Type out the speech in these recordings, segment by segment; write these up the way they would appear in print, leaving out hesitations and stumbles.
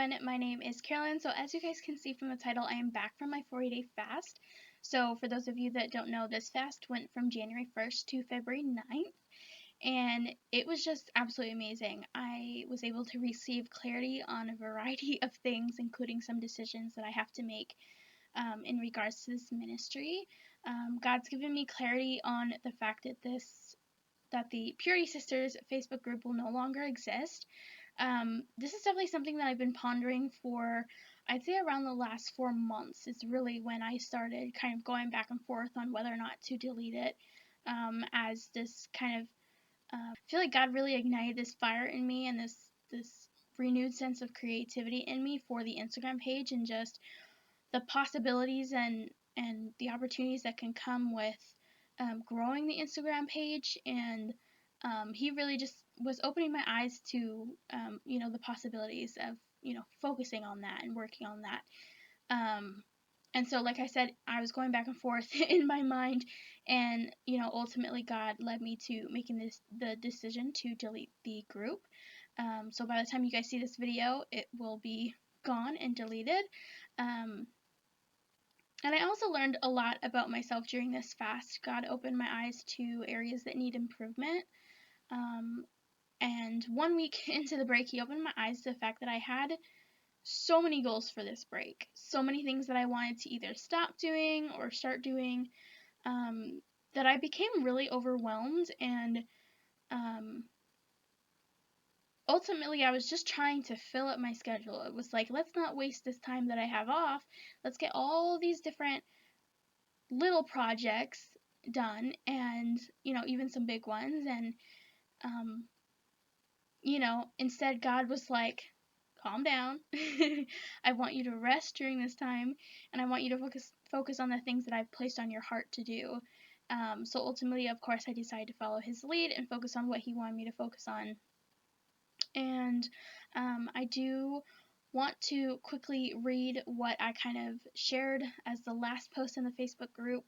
everyone, my name is Carolyn. So as you guys can see from the title, I am back from my 40-day fast. So for those of you that don't know, this fast went from January 1st to February 9th, and it was just absolutely amazing. I was able to receive clarity on a variety of things, including some decisions that I have to make in regards to this ministry. God's given me clarity on the fact that the Purity Sisters Facebook group will no longer exist. This is definitely something that I've been pondering for, I'd say, around the last 4 months. Is really when I started kind of going back and forth on whether or not to delete it, as this kind of I feel like God really ignited this fire in me and this renewed sense of creativity in me for the Instagram page, and just the possibilities and the opportunities that can come with growing the Instagram page. And he really just was opening my eyes to the possibilities of focusing on that and working on that. And so, like I said, I was going back and forth in my mind, and ultimately God led me to making the decision to delete the group. So by the time you guys see this video, it will be gone and deleted. And I also learned a lot about myself during this fast. God opened my eyes to areas that need improvement. And 1 week into the break, he opened my eyes to the fact that I had so many goals for this break. So many things that I wanted to either stop doing or start doing, that I became really overwhelmed. And ultimately, I was just trying to fill up my schedule. It was like, let's not waste this time that I have off. Let's get all these different little projects done, and even some big ones. And instead God was like, calm down. I want you to rest during this time, and I want you to focus on the things that I've placed on your heart to do. So ultimately, of course, I decided to follow his lead and focus on what he wanted me to focus on. And I do want to quickly read what I kind of shared as the last post in the Facebook group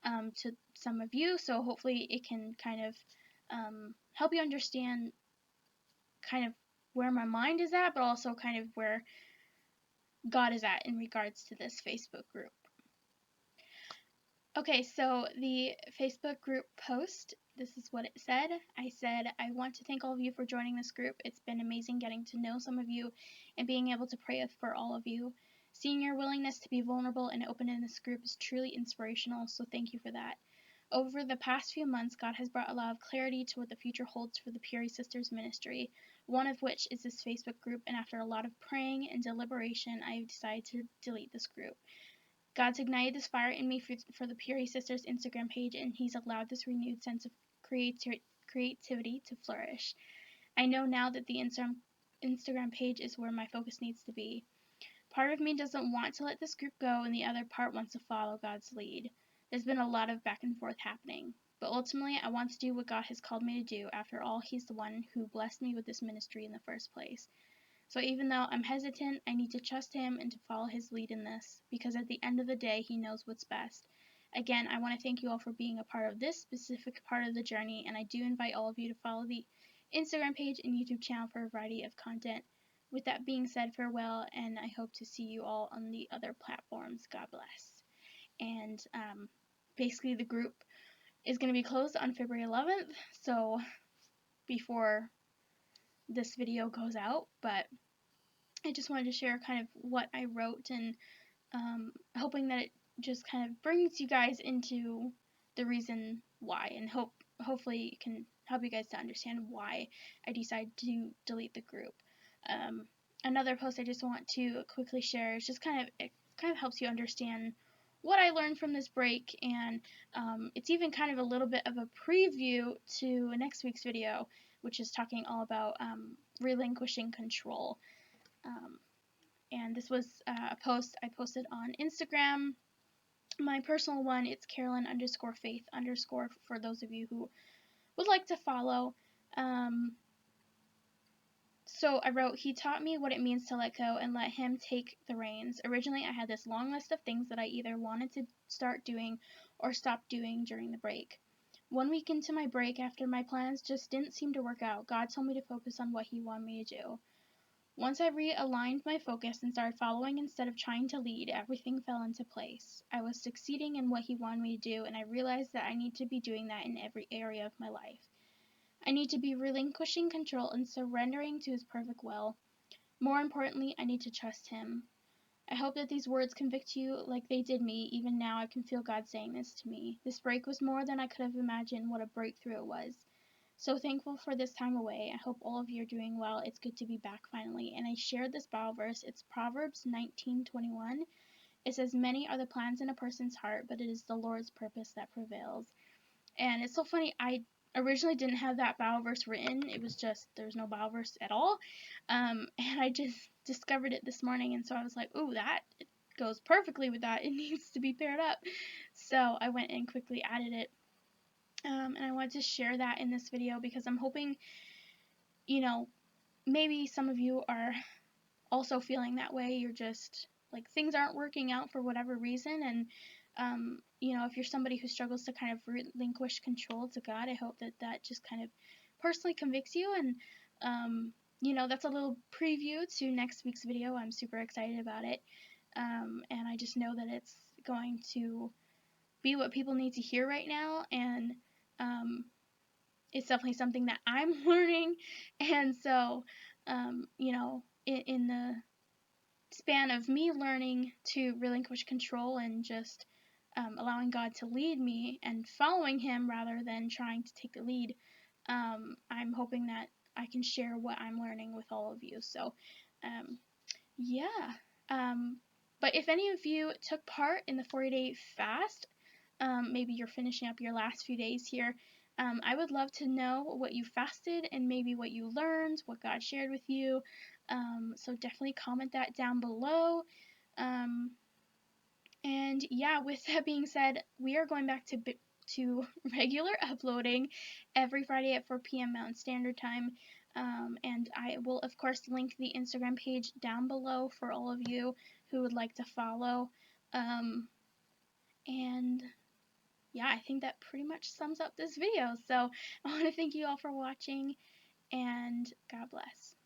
to some of you. So hopefully it can kind of help you understand kind of where my mind is at, but also kind of where God is at in regards to this Facebook group. Okay, so the Facebook group post, this is what it said. I said, I want to thank all of you for joining this group. It's been amazing getting to know some of you and being able to pray for all of you. Seeing your willingness to be vulnerable and open in this group is truly inspirational, so thank you for that. Over the past few months, God has brought a lot of clarity to what the future holds for the Purity Sisters ministry, one of which is this Facebook group, and after a lot of praying and deliberation, I have decided to delete this group. God's ignited this fire in me for the Purity Sisters Instagram page, and he's allowed this renewed sense of creativity to flourish. I know now that the Instagram page is where my focus needs to be. Part of me doesn't want to let this group go, and the other part wants to follow God's lead. There's been a lot of back and forth happening, but ultimately I want to do what God has called me to do. After all, he's the one who blessed me with this ministry in the first place. So even though I'm hesitant, I need to trust him and to follow his lead in this, because at the end of the day, he knows what's best. Again, I want to thank you all for being a part of this specific part of the journey, and I do invite all of you to follow the Instagram page and YouTube channel for a variety of content. With that being said, farewell, and I hope to see you all on the other platforms. God bless. And basically the group is going to be closed on February 11th, so before this video goes out, but I just wanted to share kind of what I wrote, and hoping that it just kind of brings you guys into the reason why, and hopefully it can help you guys to understand why I decided to delete the group. Another post I just want to quickly share is just it kind of helps you understand what I learned from this break, and it's even kind of a little bit of a preview to next week's video, which is talking all about relinquishing control. And this was a post I posted on Instagram. My personal one, it's Carolyn_faith_ for those of you who would like to follow. So I wrote, he taught me what it means to let go and let him take the reins. Originally, I had this long list of things that I either wanted to start doing or stop doing during the break. 1 week into my break, after my plans just didn't seem to work out, God told me to focus on what he wanted me to do. Once I realigned my focus and started following instead of trying to lead, everything fell into place. I was succeeding in what he wanted me to do, and I realized that I need to be doing that in every area of my life. I need to be relinquishing control and surrendering to his perfect will. More importantly, I need to trust him. I hope that these words convict you like they did me. Even now, I can feel God saying this to me. This break was more than I could have imagined what a breakthrough it was. So thankful for this time away. I hope all of you are doing well. It's good to be back finally. And I shared this Bible verse. It's Proverbs 19:21. It says, "Many are the plans in a person's heart, but it is the Lord's purpose that prevails." And it's so funny. I originally didn't have that Bible verse written. It was just there's no Bible verse at all. And I just discovered it this morning, and so I was like, "Ooh, that goes perfectly with that. It needs to be paired up." So I went and quickly added it. And I wanted to share that in this video because I'm hoping, maybe some of you are also feeling that way. You're just like things aren't working out for whatever reason, and if you're somebody who struggles to kind of relinquish control to God, I hope that that just kind of personally convicts you. And that's a little preview to next week's video. I'm super excited about it, and I just know that it's going to be what people need to hear right now, and it's definitely something that I'm learning. And so in the span of me learning to relinquish control and just allowing God to lead me and following Him rather than trying to take the lead, I'm hoping that I can share what I'm learning with all of you. So, yeah. But if any of you took part in the 40-day fast, maybe you're finishing up your last few days here, I would love to know what you fasted and maybe what you learned, what God shared with you. So definitely comment that down below. And yeah, with that being said, we are going back to regular uploading every Friday at 4 p.m. Mountain Standard Time. And I will, of course, link the Instagram page down below for all of you who would like to follow. And yeah, I think that pretty much sums up this video. So I want to thank you all for watching, and God bless.